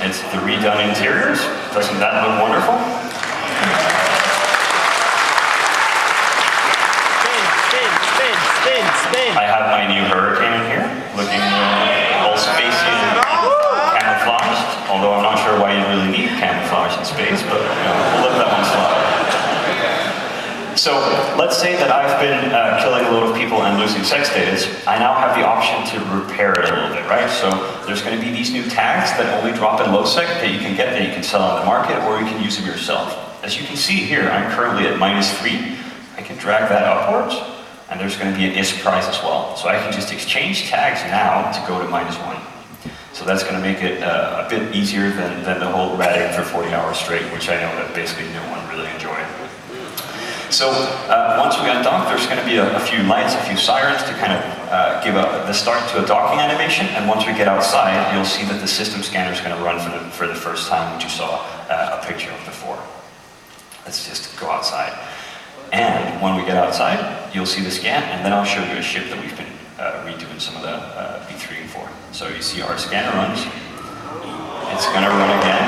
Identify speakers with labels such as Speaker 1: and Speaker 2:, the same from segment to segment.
Speaker 1: It's the redone interiors. Doesn't that look wonderful?
Speaker 2: Spin.
Speaker 1: I have my new Hurricane in here, looking all spacey and camouflaged, although I'm not sure why you really need camouflage in space, but we'll let that one slide. So let's say that I've been killing a load of people and losing sex status. I now have the option to repair it a little bit, right? So there's going to be these new tags that only drop in low sec that you can get, that you can sell on the market, or you can use them yourself. As you can see here, I'm currently at -3. I can drag that upwards, and there's going to be an ISP price as well. So I can just exchange tags now to go to -1. So that's going to make it a bit easier than the whole ratting for 40 hours straight, which I know that basically no one really enjoyed. So once we undock, there's going to be a few lights, a few sirens to kind of give the start to a docking animation. And once we get outside, you'll see that the system scanner is going to run for the first time, which you saw a picture of before. Let's just go outside. And when we get outside, you'll see the scan, and then I'll show you a ship that we've been redoing some of the B3 and 4. So you see our scanner runs. It's going to run again.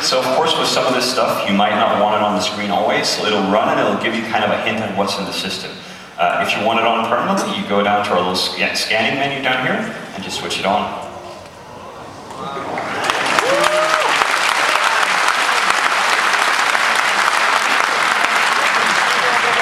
Speaker 1: So of course, with some of this stuff, you might not want it on the screen always, so it'll run and it'll give you kind of a hint at what's in the system. If you want it on permanently, you go down to our little scanning menu down here and just switch it on.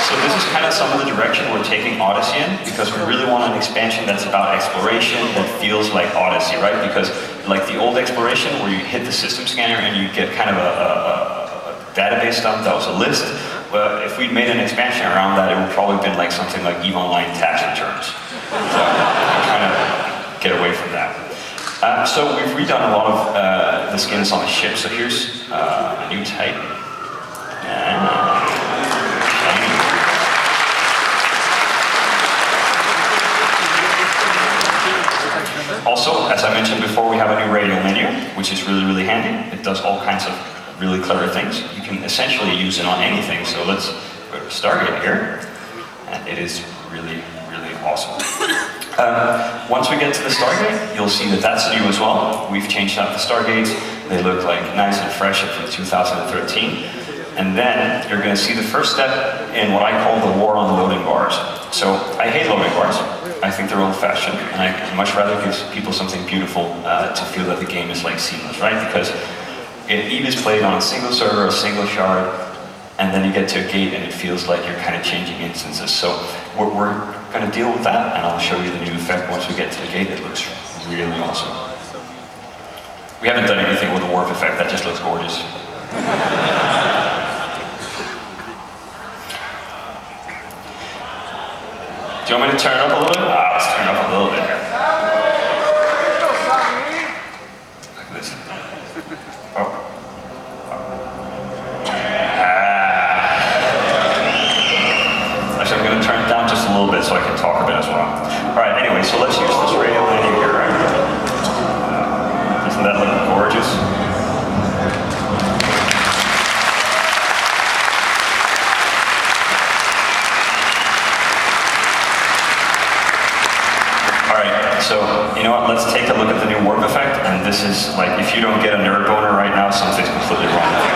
Speaker 1: So this is kind of some of the direction we're taking Odyssey in, because we really want an expansion that's about exploration, that feels like Odyssey, right? Because like the old exploration where you hit the system scanner and you get kind of a database dump that was a list, well, if we'd made an expansion around that, it would probably have been like something like EVE Online tax returns. So I'm trying to get away from that. So we've redone a lot of the skins on the ship. So here's a new type. Also, as I mentioned before, we have a new radio menu, which is really, really handy. It does all kinds of really clever things. You can essentially use it on anything. So let's go to Stargate here. And it is really, really awesome. Once we get to the Stargate, you'll see that that's new as well. We've changed out the Stargates. They look like nice and fresh from 2013. And then you're going to see the first step in what I call the war on loading bars. So I hate loading bars. I think they're old-fashioned, and I'd much rather give people something beautiful to feel that the game is like seamless, right? Because Eve is played on a single server, a single shard, and then you get to a gate and it feels like you're kind of changing instances. So we're going to deal with that, and I'll show you the new effect once we get to the gate. It looks really awesome. We haven't done anything with the warp effect, that just looks gorgeous. Do you want me to turn it up a little bit? Let's turn it up a little bit here. Like this. Actually, I'm going to turn it down just a little bit so I can talk a bit as well. Alright, anyway, so let's use this radio menu here, right? Doesn't that look gorgeous? So, you know what, let's take a look at the new warp effect, and this is like, if you don't get a nerd boner right now, something's completely wrong with you.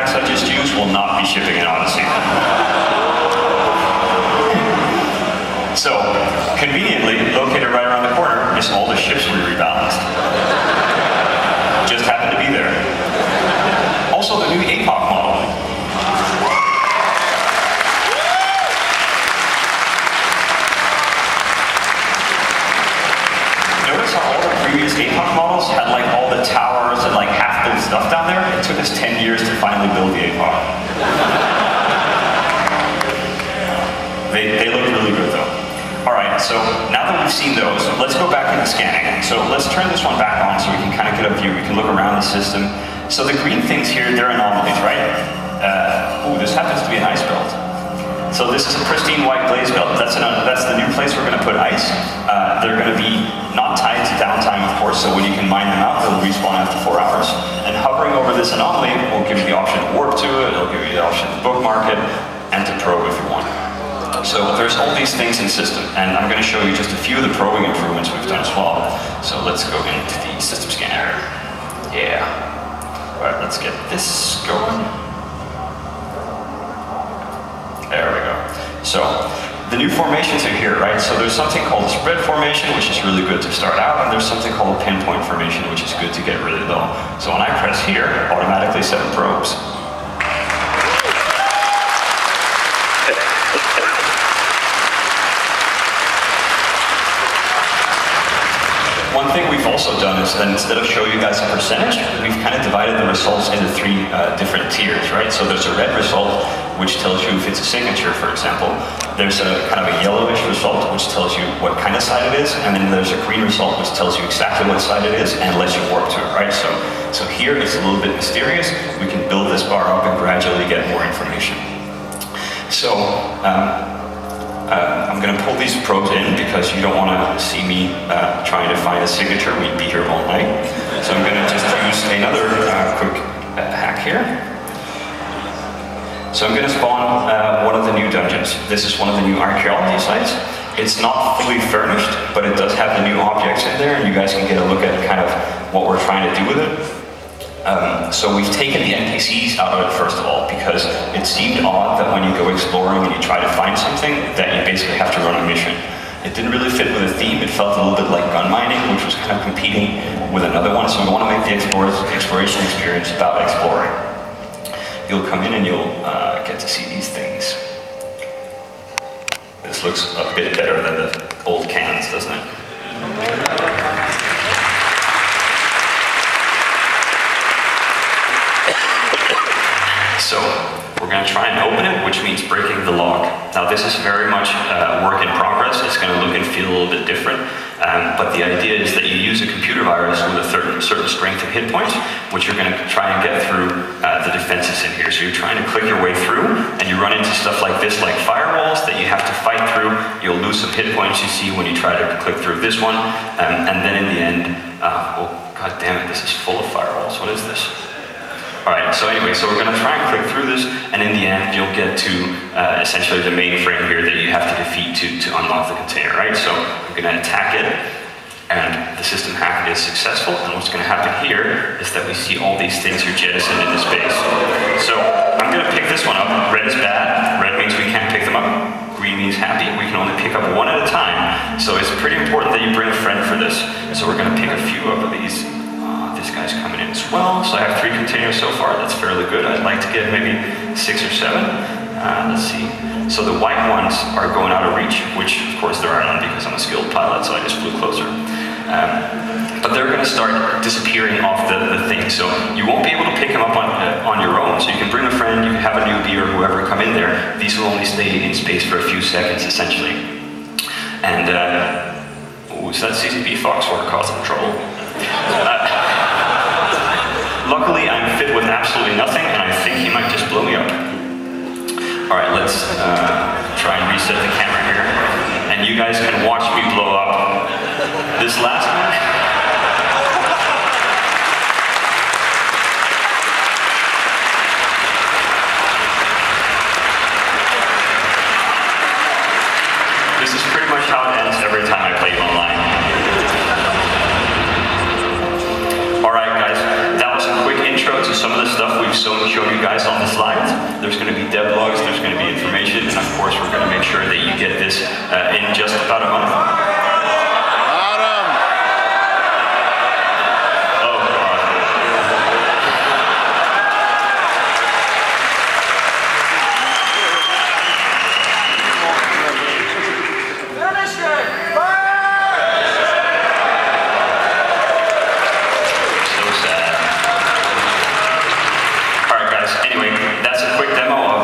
Speaker 1: packs I just used will not be shipping in Odyssey. So, conveniently, located right around the corner is all the ships we rebalanced. Just happened to be there. Also, the new APOC model. Notice how all the previous APOC models had like all the towers and like half-built stuff down there? It took us 10 years to finally build the APOC. They look really good though. Alright, so now that we've seen those, let's go back into scanning. So let's turn this one back on so we can kind of get a view. We can look around the system. So the green things here, they're anomalies, right? This happens to be an ice belt. So this is a pristine white glaze belt. That's the new place we're going to put ice. They're going to be not tied to downtime, of course, so when you can mine them out, they'll respawn after 4 hours. And hovering over this anomaly will give you the option to warp to it, it'll give you the option to bookmark it, and to probe if you want. So there's all these things in system, and I'm going to show you just a few of the probing improvements we've done as well. So let's go into the system scanner. Yeah. Alright, let's get this going. There we go. So, the new formations are here, right? So there's something called a spread formation, which is really good to start out, and there's something called a pinpoint formation, which is good to get really low. So when I press here, it automatically set the probes. One thing we've also done is that instead of showing you guys a percentage, we've kind of divided the results into 3 different tiers, right? So there's a red result, which tells you if it's a signature, for example. There's a kind of a yellowish result, which tells you what kind of side it is, and then there's a green result, which tells you exactly what side it is and lets you warp to it, right? So here it's a little bit mysterious. We can build this bar up and gradually get more information. So, I'm going to pull these probes in because you don't want to see me trying to find a signature. We'd be here all night. So I'm going to just use another quick hack here. So I'm going to spawn one of the new dungeons. This is one of the new archaeology sites. It's not fully furnished, but it does have the new objects in there, and you guys can get a look at kind of what we're trying to do with it. So we've taken the NPCs out of it first of all, because it seemed odd that when you go exploring and you try to find something, that you basically have to run a mission. It didn't really fit with the theme. It felt a little bit like gun mining, which was kind of competing with another one. So we want to make the exploration experience about exploring. You'll come in and you'll get to see these things. This looks a bit better than the old cans, doesn't it? So we're going to try and open it, which means breaking the lock. Now this is very much work in progress. It's going to look and feel a little bit different. But the idea is that you use a computer virus with a certain strength of hit points, which you're going to try and get through the defenses in here. So you're trying to click your way through, and you run into stuff like this, like firewalls that you have to fight through. You'll lose some hit points you see when you try to click through this one. And then in the end, oh god damn it, this is full of firewalls. What is this? Alright, so anyway, so we're going to try and click through this, and in the end you'll get to essentially the mainframe here that you have to defeat to unlock the container, right? So I'm going to attack it, and the system hack is successful, and what's going to happen here is that we see all these things are jettisoned into space. So I'm going to pick this one up. Red is bad. Red means we can't pick them up. Green means happy. We can only pick up one at a time. So it's pretty important that you bring a friend for this. So we're going to pick a few up of these. This guy's coming in as well. So I have 3 containers so far. That's fairly good. I'd like to get maybe 6 or 7. Let's see. So the white ones are going out of reach, which of course there are none because I'm a skilled pilot, so I just flew closer. But they're going to start disappearing off the thing. So you won't be able to pick them up on your own. So you can bring a friend, you can have a newbie or whoever come in there. These will only stay in space for a few seconds essentially. And, is that CCP Fox or causing trouble? Luckily, I'm fit with absolutely nothing, and I think he might just blow me up. Alright, let's try and reset the camera here. And you guys can watch me blow up. This last one. This is pretty much how it ends every time I play online. Alright guys, that was a quick intro to some of the stuff we've shown you guys on the There's going to be devlogs, there's going to be information, and of course we're going to make sure that you get this in just about a month.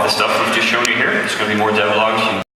Speaker 1: Stuff we've just shown you here. There's going to be more devlogs